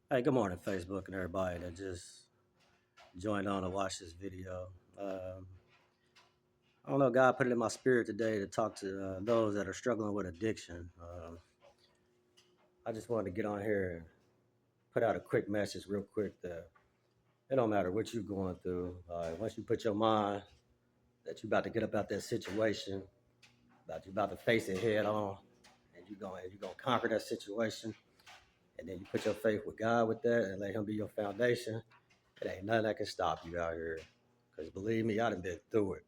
Hey, good morning, Facebook and everybody that just joined on to watch this video. Um, I don't know, God put it in my spirit today to talk to those that are struggling with addiction. I just wanted to get on here and put out a quick message, real quick, that it don't matter what you're going through. Once you put your mind that you're about to get up out that situation, that you're about to face it head on, and you're gonna conquer that situation, and then you put your faith with God with that, and let Him be your foundation. It ain't nothing that can stop you out here. Cause believe me, I done been through it.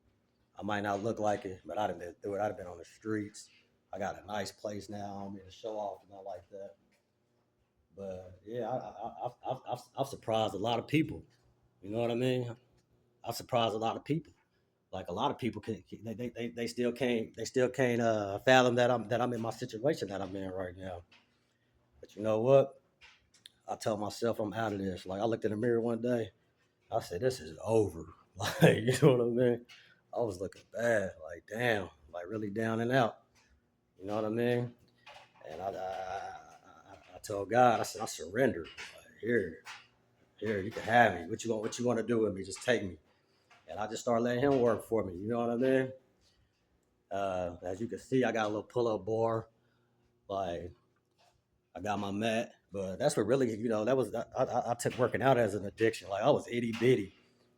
I might not look like it, but I'd have been through it. I'd have been on the streets. I got a nice place now. I'm to show off and all like that. But yeah, I've surprised a lot of people. You know what I mean? I've surprised a lot of people. Like a lot of people can they still can't fathom that I'm in my situation that I'm in right now. But you know what? I told myself I'm out of this. Like I looked in the mirror one day, I said, this is over. Like, you know what I mean? I was looking bad, like damn, like really down and out. You know what I mean? And I told God, I said, I surrender. Like, here, you can have me. What you want to do with me? Just take me. And I just started letting Him work for me. You know what I mean? As you can see, I got a little pull-up bar. Like I got my mat, but that's what really, that was I took working out as an addiction. Like I was itty bitty.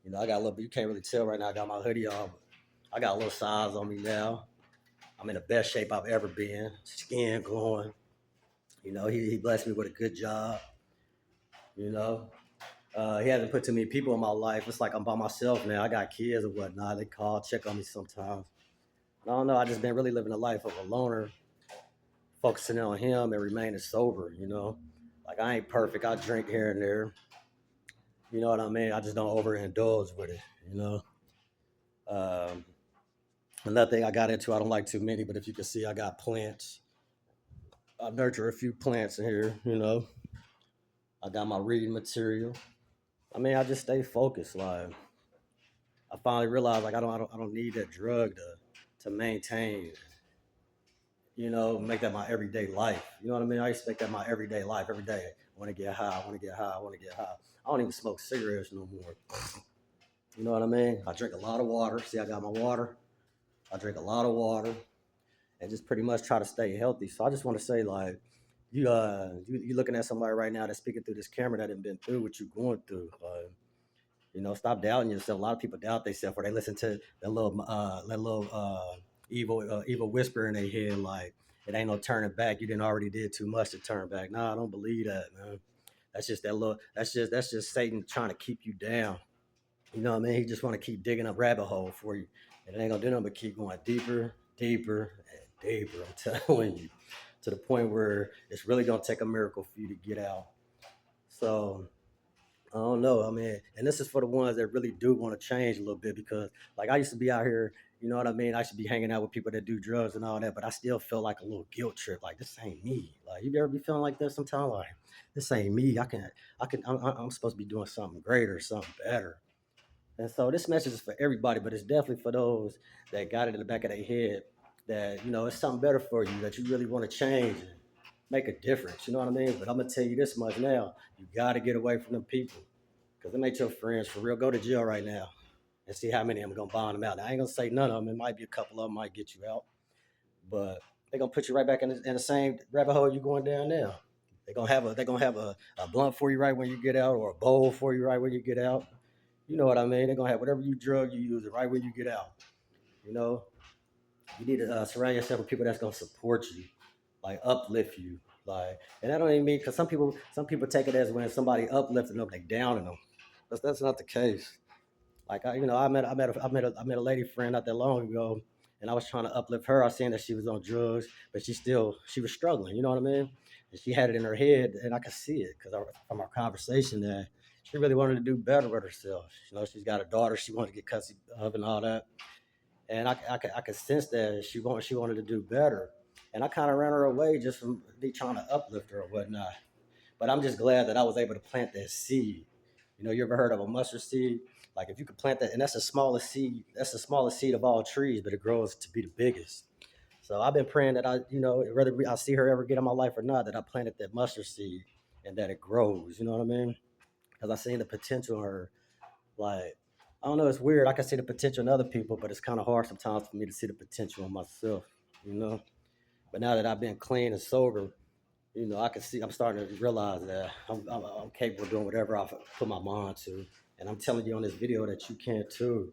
I got a little. You can't really tell right now. I got my hoodie on. But I got a little size on me now. I'm in the best shape I've ever been. Skin glowing. He blessed me with a good job. You know, he hasn't put too many people in my life. It's like I'm by myself now. I got kids and whatnot. They call, check on me sometimes. I don't know. I just been really living a life of a loner, focusing on him and remaining sober. Like I ain't perfect. I drink here and there. You know what I mean? I just don't overindulge with it. You know. Um, Another thing I got into, I don't like too many, but if you can see, I got plants. I nurture a few plants in here. I got my reading material. I mean, I just stay focused. Like I finally realized, like I don't need that drug to maintain. Make that my everyday life. You know what I mean? I expect that my everyday life, every day. I want to get high. I want to get high. I want to get high. I don't even smoke cigarettes no more. You know what I mean? I drink a lot of water. See, I got my water. I drink a lot of water and just pretty much try to stay healthy. So I just want to say, like, you looking at somebody right now that's speaking through this camera that have been through what you're going through. Stop doubting yourself. A lot of people doubt themselves, or they listen to that little evil whisper in their head, like it ain't no turning back. You didn't already did too much to turn back. Nah, I don't believe that, man. That's just that little. That's just Satan trying to keep you down. You know what I mean? He just want to keep digging a rabbit hole for you, and it ain't gonna do nothing but keep going deeper, deeper, and deeper. I'm telling you, to the point where it's really gonna take a miracle for you to get out. So I don't know. I mean, and this is for the ones that really do want to change a little bit because, like, I used to be out here. You know what I mean? I should be hanging out with people that do drugs and all that, but I still feel like a little guilt trip. Like this ain't me. Like you ever be feeling like that sometimes? Like this ain't me. I'm supposed to be doing something greater, something better. And so this message is for everybody, but it's definitely for those that got it in the back of their head that it's something better for you that you really want to change and make a difference. You know what I mean? But I'm gonna tell you this much now: you got to get away from them people because them ain't your friends for real. Go to jail right now and see how many of them gonna bond them out. Now, I ain't gonna say none of them. It might be a couple of them might get you out, but they're gonna put you right back in the same rabbit hole you going down now. They're gonna have a blunt for you right when you get out, or a bowl for you right when you get out. You know what I mean? They're gonna have whatever you drug you use it right when you get out. You know, you need to surround yourself with people that's gonna support you, like uplift you, like. And I don't even mean because some people take it as when somebody uplifting them, they downing them. That's not the case. Like I met a lady friend not that long ago, and I was trying to uplift her. I seen that she was on drugs, but she was struggling. You know what I mean? And she had it in her head, and I could see it because from our conversation that she really wanted to do better with herself. She's got a daughter she wanted to get custody of and all that, and I could sense that she wanted to do better, and I kind of ran her away just from me trying to uplift her or whatnot. But I'm just glad that I was able to plant that seed. You ever heard of a mustard seed? Like if you could plant that, and that's the smallest seed of all trees, but it grows to be the biggest. So I've been praying that whether I see her ever get in my life or not, that I planted that mustard seed. and that it grows. You know what I mean? Because I seen the potential in her. Like, I don't know, it's weird. I can see the potential in other people, but it's kind of hard sometimes for me to see the potential in myself. You know. But now that I've been clean and sober, I can see. I'm starting to realize that I'm capable of doing whatever I put my mind to. And I'm telling you on this video that you can too.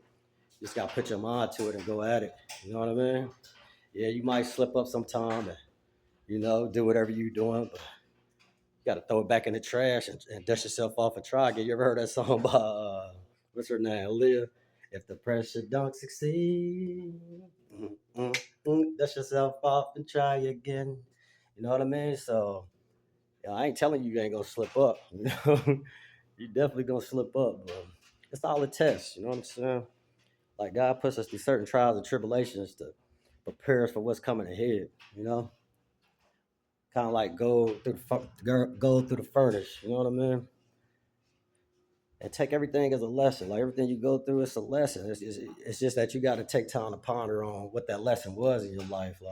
You just gotta put your mind to it and go at it. You know what I mean? Yeah, you might slip up sometime and do whatever you're doing, but you gotta throw it back in the trash and dust yourself off and try again. You ever heard that song by what's her name? Leah? If the pressure don't succeed, dust yourself off and try again. You know what I mean? So I ain't telling you ain't gonna slip up. You definitely gonna slip up, but it's all a test. You know what I'm saying? Like God puts us through certain trials and tribulations to prepare us for what's coming ahead. You know, kind of like go through the furnace. You know what I mean? And take everything as a lesson. Like everything you go through, it's a lesson. It's just that you got to take time to ponder on what that lesson was in your life.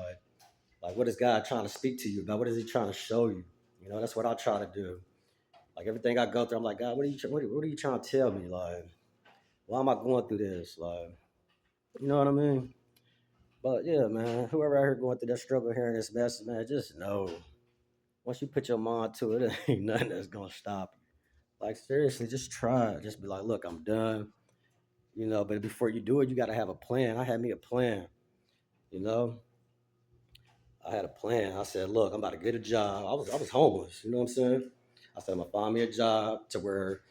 Like what is God trying to speak to you about? What is He trying to show you? That's what I try to do. Like everything I go through, I'm like, God, what are you trying to tell me? Like, why am I going through this? Like, you know what I mean? But yeah, man, whoever out here going through that struggle, hearing this message, man, just know once you put your mind to it, there ain't nothing that's gonna stop you. Like seriously, just try it. Just be like, look, I'm done. But before you do it, you gotta have a plan. I had me a plan, you know. I had a plan. I said, look, I'm about to get a job. I was homeless, you know what I'm saying? I said, I'm gonna find me a job to where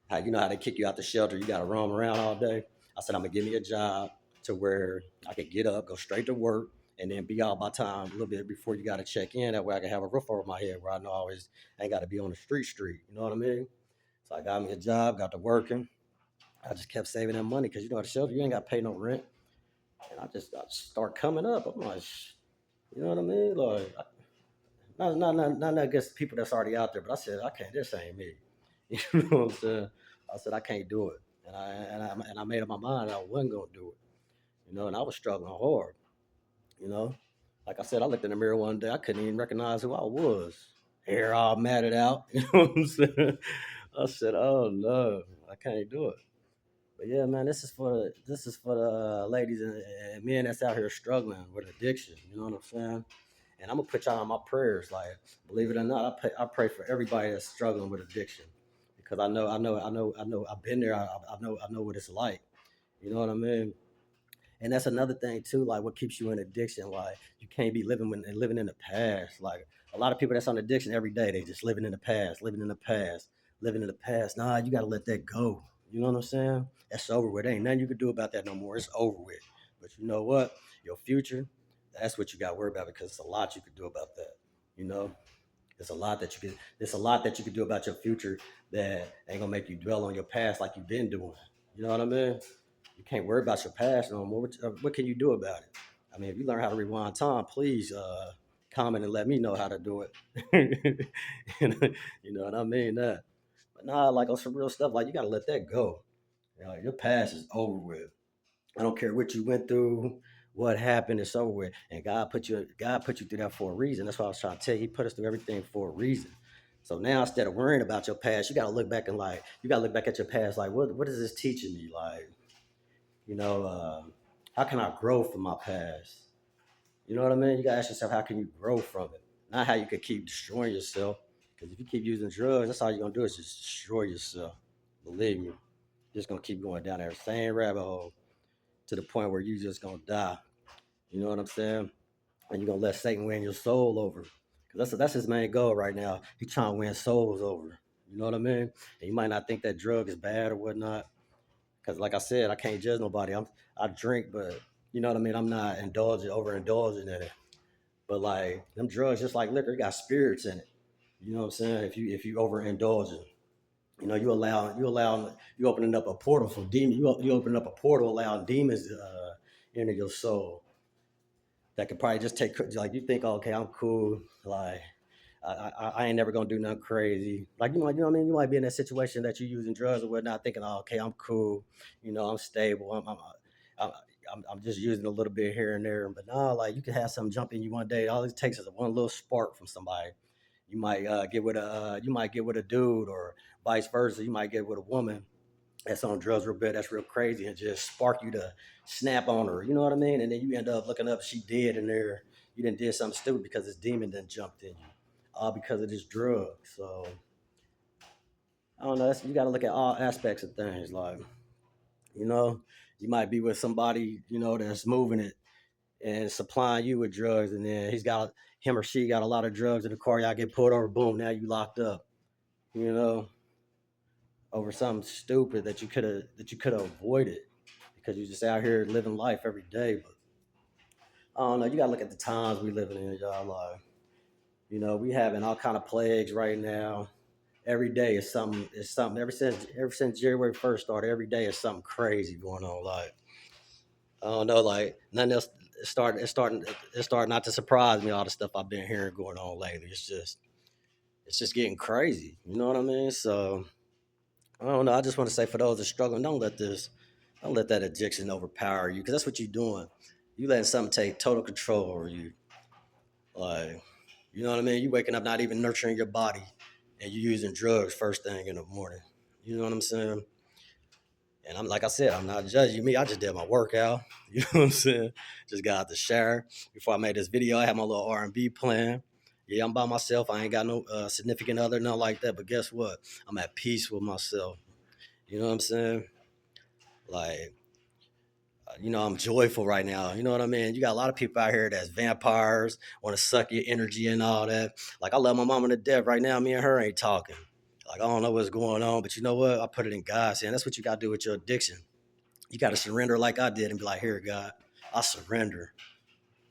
how they kick you out the shelter, you gotta roam around all day. I said, I'm gonna give me a job to where I could get up, go straight to work, and then be out by time a little bit before you gotta check in. That way I can have a roof over my head where I know I always ain't gotta be on the street. You know what I mean? So I got me a job, got to working. I just kept saving that money because at the shelter, you ain't gotta pay no rent. And I just start coming up. I'm like, you know what I mean? Like, not against people that's already out there, but I said, I can't, this ain't me. You know what I'm saying? I said, I can't do it. And I made up my mind I wasn't gonna do it. And I was struggling hard, you know. Like I said, I looked in the mirror one day, I couldn't even recognize who I was. Hair all matted out, you know what I'm saying? I said, oh no, I can't do it. But yeah, man, this is for the ladies and men that's out here struggling with addiction. You know what I'm saying? And I'm gonna put y'all on my prayers. Like, believe it or not, I pray for everybody that's struggling with addiction because I know I've been there. I know what it's like. You know what I mean? And that's another thing too. Like, what keeps you in addiction? Like, you can't be living in the past. Like, a lot of people that's on addiction every day, they just living in the past, living in the past, living in the past. Nah, you gotta let that go. You know what I'm saying? That's over with. Ain't nothing you can do about that no more. It's over with. But you know what? Your future, that's what you got to worry about because it's a lot you could do about that. You know, there's a lot that you could do about your future that ain't gonna make you dwell on your past like you've been doing. You know what I mean? You can't worry about your past no more. What can you do about it? I mean, if you learn how to rewind time, please comment and let me know how to do it. You know what I mean? That. But nah, like on some real stuff, like you gotta let that go. Your past is over with. I don't care what you went through, what happened, it's over with. And God put you through that for a reason. That's what I was trying to tell you. He put us through everything for a reason. So now instead of worrying about your past, you gotta look back at your past like what is this teaching me? Like, you know, uh, how can I grow from my past? You know what I mean? You gotta ask yourself how can you grow from it? Not how you could keep destroying yourself. Because if you keep using drugs, that's all you're gonna do is just destroy yourself. Believe me. You're just gonna keep going down that same rabbit hole to the point where you just gonna die. You know what I'm saying? And you're gonna let Satan win your soul over. Cause that's his main goal right now. He's trying to win souls over. You know what I mean? And you might not think that drug is bad or whatnot. Cause like I said, I can't judge nobody. I drink, but you know what I mean. I'm not overindulging in it. But like them drugs, just like liquor, it got spirits in it. You know what I'm saying? If you overindulge it, you opening up a portal for demons. You opening up a portal allowing demons into your soul that could probably just take like you think, oh, okay, I'm cool, like I ain't never gonna do nothing crazy. Like you know what I mean. You might be in that situation that you're using drugs or whatnot, thinking, oh, okay, I'm cool, I'm stable, I'm, I'm just using a little bit here and there. But nah, like you can have something jump in you one day. All it takes is one little spark from somebody, You might you might get with a dude, or vice versa. You might get with a woman that's on drugs real bad, that's real crazy, and just spark you to snap on her. You know what I mean? And then you end up looking up, she dead in there. You done did something stupid because this demon done jumped in you, all because of this drug. So I don't know. You got to look at all aspects of things. Like, you know, you might be with somebody, that's moving it and supplying you with drugs, and then him or she got a lot of drugs in the car. Y'all get pulled over, boom, now you locked up. You know, over something stupid that you could have avoided because you just out here living life every day. But I don't know. You gotta look at the times we living in, y'all. Like, we having all kind of plagues right now. Every day is something. It's something. Ever since January 1st started, every day is something crazy going on. Like, I don't know. Like, nothing else. It's starting not to surprise me. All the stuff I've been hearing going on lately. It's just getting crazy. You know what I mean? So I don't know. I just want to say, for those that struggling, don't let that addiction overpower you, because that's what you're doing. You letting something take total control over you. Like, you know what I mean? You waking up not even nurturing your body, and you using drugs first thing in the morning. You know what I'm saying? And I'm, like I said, I'm not judging me. I just did my workout. You know what I'm saying? Just got out the shower. Before I made this video, I had my little R&B playing. Yeah, I'm by myself. I ain't got no significant other, nothing like that. But guess what? I'm at peace with myself. You know what I'm saying? Like, I'm joyful right now. You know what I mean? You got a lot of people out here that's vampires, want to suck your energy and all that. Like, I love my mama to death. Right now, me and her ain't talking. Like, I don't know what's going on, but you know what? I put it in God's hand. That's what you got to do with your addiction. You got to surrender like I did and be like, here, God, I surrender.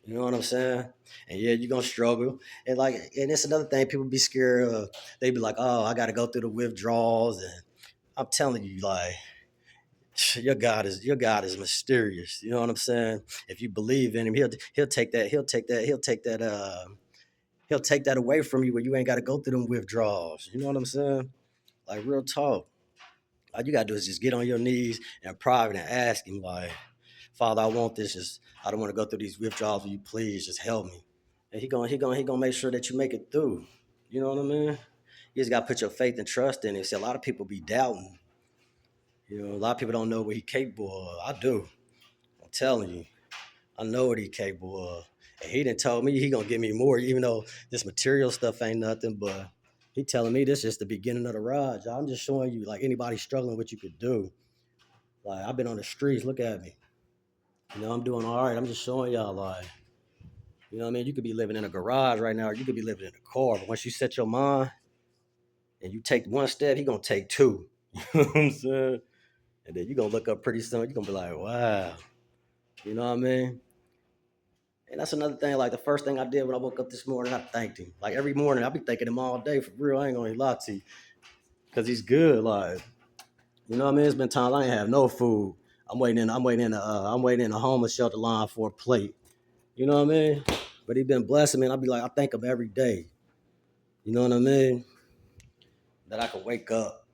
You know what I'm saying? And yeah, you're going to struggle. And it's another thing people be scared of. They be like, oh, I got to go through the withdrawals. And I'm telling you, like, your God is mysterious. You know what I'm saying? If you believe in him, he'll take that away from you where you ain't got to go through them withdrawals. You know what I'm saying? Like, real talk. All you gotta do is just get on your knees and private and ask him, like, Father, I want this. Just I don't want to go through these withdrawals. Will you please just help me? And he gonna make sure that you make it through. You know what I mean? You just gotta put your faith and trust in it. See, a lot of people be doubting. A lot of people don't know what he's capable of. I do. I'm telling you, I know what he's capable of. And he done told me he gonna give me more, even though this material stuff ain't nothing. But he telling me this is the beginning of the ride. Y'all. I'm just showing you, like, anybody struggling, what you could do. Like, I've been on the streets. Look at me. I'm doing all right. I'm just showing y'all, like, what I mean? You could be living in a garage right now, or you could be living in a car. But once you set your mind and you take one step, he gonna take two. You know what I'm saying? And then you're gonna look up pretty soon. You're gonna be like, wow. You know what I mean? And that's another thing. Like, the first thing I did when I woke up this morning, I thanked him. Like, every morning, I be thanking him all day, for real. I ain't gonna lie to you, because he's good. Like, you know what I mean? It's been times I ain't have no food. I'm waiting in a homeless shelter line for a plate. You know what I mean? But he been blessing me, and I be like, I thank him every day. You know what I mean? That I can wake up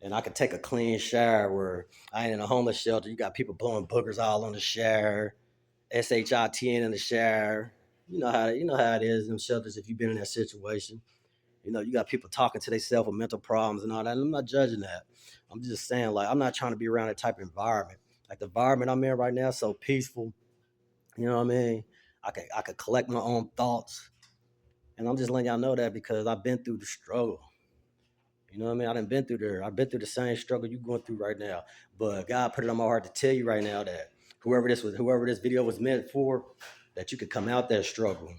and I can take a clean shower where I ain't in a homeless shelter. You got people blowing boogers all on the shower, SHITN in the shower. You know how it is in shelters if you've been in that situation. You got people talking to themselves with mental problems and all that. And I'm not judging that. I'm just saying, like, I'm not trying to be around that type of environment. Like, the environment I'm in right now is so peaceful. You know what I mean? I could collect my own thoughts. And I'm just letting y'all know that because I've been through the struggle. You know what I mean? I done been through there. I've been through the same struggle you going through right now. But God put it on my heart to tell you right now that whoever this video was meant for, that you could come out that struggle.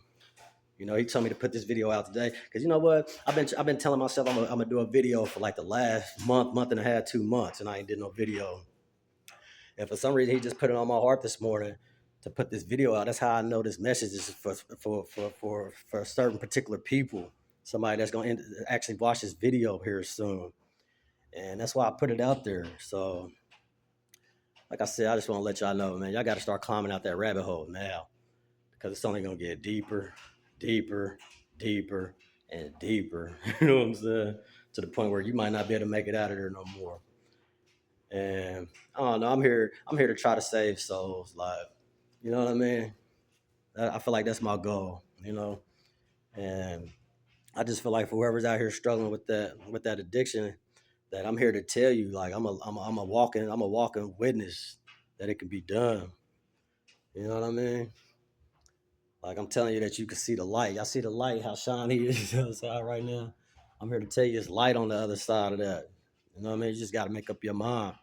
He told me to put this video out today because you know what? I've been telling myself I'm gonna do a video for like the last month and a half, 2 months, and I ain't did no video. And for some reason, he just put it on my heart this morning to put this video out. That's how I know this message is for certain particular people. Somebody that's going to actually watch this video here soon. And that's why I put it out there. So, like I said, I just want to let y'all know, man, y'all got to start climbing out that rabbit hole now because it's only going to get deeper, deeper, deeper, and deeper. You know what I'm saying? To the point where you might not be able to make it out of there no more. And I don't know. I'm here to try to save souls. Like, you know what I mean? I feel like that's my goal. And I just feel like for whoever's out here struggling with that addiction, that I'm here to tell you, like I'm a walking witness that it can be done. You know what I mean? Like I'm telling you that you can see the light. I see the light, how shiny it is outside right now. I'm here to tell you it's light on the other side of that. You know what I mean? You just got to make up your mind,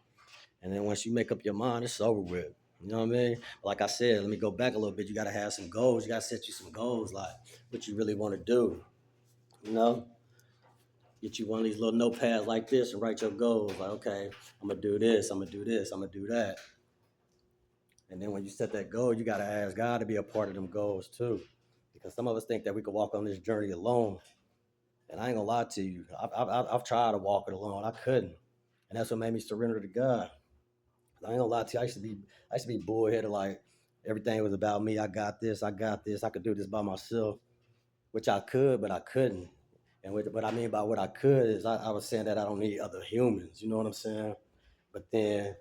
and then once you make up your mind, it's over with. You know what I mean? Like I said, let me go back a little bit. You got to have some goals. You got to set you some goals, like what you really want to do. You know, get you one of these little notepads like this and write your goals. Like, okay, I'm gonna do this. I'm gonna do this. I'm gonna do that. And then when you set that goal, you got to ask God to be a part of them goals too, because some of us think that we could walk on this journey alone. And I ain't gonna lie to you, I've tried to walk it alone. I couldn't, and that's what made me surrender to God. I ain't gonna lie to you. I used to be bullheaded, like everything was about me. I got this. I got this. I could do this by myself, which I could, but I couldn't. And what I mean by what I could is I was saying that I don't need other humans. You know what I'm saying? But then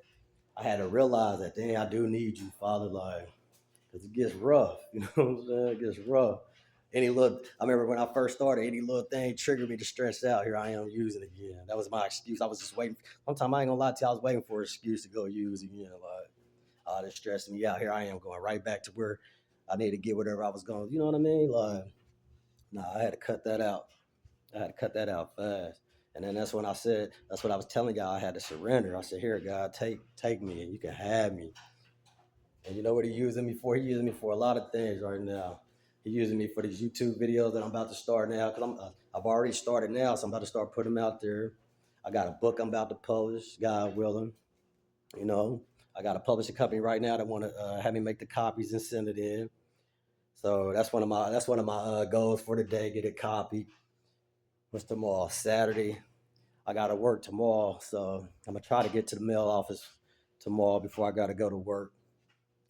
I had to realize that, dang, I do need you, Father. Like, because it gets rough. You know what I'm saying? It gets rough. I remember when I first started, any little thing triggered me to stress out. Here I am using again. That was my excuse. I was just waiting. Sometimes I ain't gonna lie to you, I was waiting for an excuse to go use again. Like, oh, this stressing me out. Here I am going right back to where I need to get whatever I was going. You know what I mean? Like, nah, I had to cut that out. I had to cut that out fast. And then that's when that's what I was telling y'all. I had to surrender. I said, here, God, take me, and you can have me. And you know what he using me for? He using me for a lot of things right now. He using me for these YouTube videos that I'm about to start now. Cause I've already started now, so I'm about to start putting them out there. I got a book I'm about to publish, God willing. You know, I got a publishing company right now that want to have me make the copies and send it in. So that's one of my goals for the day. Get it copied. What's tomorrow? Saturday. I got to work tomorrow, so I'm gonna try to get to the mail office tomorrow before I got to go to work.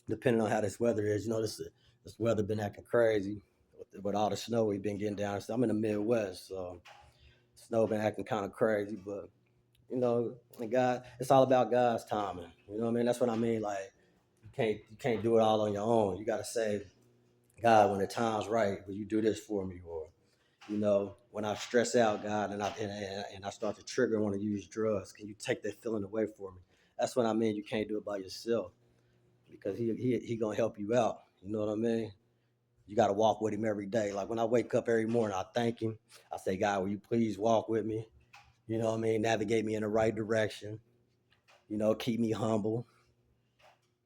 Depending on how this weather is. You know, this weather been acting crazy with all the snow we've been getting down. So I'm in the Midwest, so snow been acting kind of crazy. But you know, God, it's all about God's timing. You know what I mean? That's what I mean. Like you can't do it all on your own. You got to say, God, when the time's right, will you do this for me? Or you know, when I stress out, God, and I start to trigger and want to use drugs, can you take that feeling away for me? That's what I mean. You can't do it by yourself because he gonna help you out. You know what I mean? You got to walk with him every day. Like when I wake up every morning, I thank him. I say, God, will you please walk with me? You know what I mean? Navigate me in the right direction. You know, keep me humble.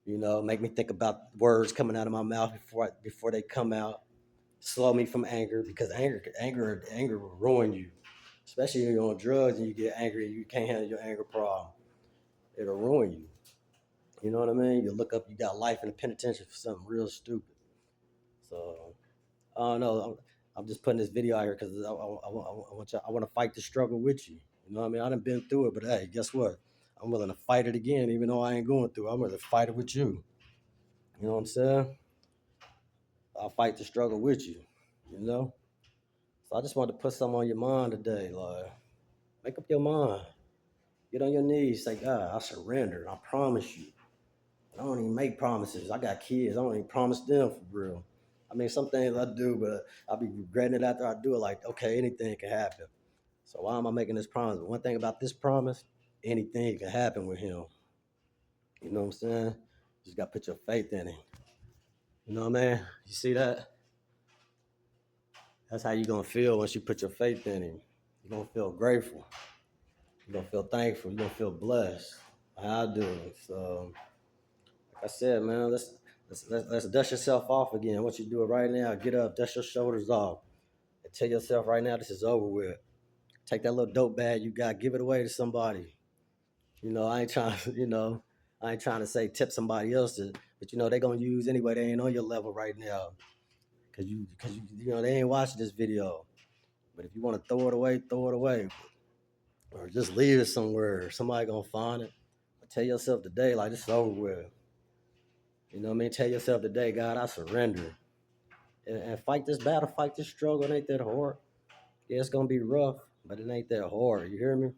You know, make me think about words coming out of my mouth before they come out. Slow me from anger because anger will ruin you, especially when you're on drugs and you get angry and you can't handle your anger problem. It'll ruin you. You know what I mean? You look up, you got life in the penitentiary for something real stupid. So I don't know. I'm just putting this video out here because I want to fight the struggle with you. You know what I mean? I done been through it, but hey, guess what? I'm willing to fight it again, even though I ain't going through it. I'm willing to fight it with you. You know what I'm saying? I'll fight the struggle with you. You know? So I just wanted to put something on your mind today. Like, make up your mind. Get on your knees. Say, God, I surrender. I promise you. I don't even make promises. I got kids. I don't even promise them for real. I mean, some things I do, but I'll be regretting it after I do it. Like, okay, anything can happen. So why am I making this promise? But one thing about this promise, anything can happen with him. You know what I'm saying? You just got to put your faith in him. You know what I mean? You see that? That's how you're going to feel once you put your faith in him. You're going to feel grateful. You're going to feel thankful. You're going to feel blessed. How I do it. So, like I said, man, let's dust yourself off again. I want you to do it right now. Get up, dust your shoulders off, and tell yourself right now this is over with. Take that little dope bag you got, give it away to somebody. You know, I ain't trying to say tip somebody else to, but you know, they gonna use anyway. They ain't on your level right now. Cause you know, they ain't watching this video. But if you want to throw it away, throw it away. Or just leave it somewhere. Somebody gonna find it. But tell yourself today, like this is over with. You know what I mean? Tell yourself today, God, I surrender. And fight this battle, fight this struggle. It ain't that hard. Yeah, it's gonna be rough, but it ain't that hard. You hear me?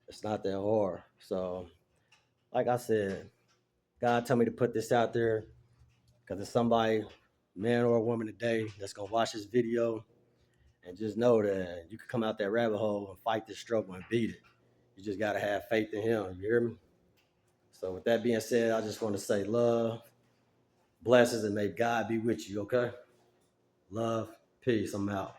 It's not that hard. So, like I said, God told me to put this out there because it's somebody, man or woman today, that's gonna watch this video And just know that you can come out that rabbit hole and fight this struggle and beat it. You just got to have faith in him. You hear me? So with that being said, I just want to say love, blessings, and may God be with you, okay? Love, peace, I'm out.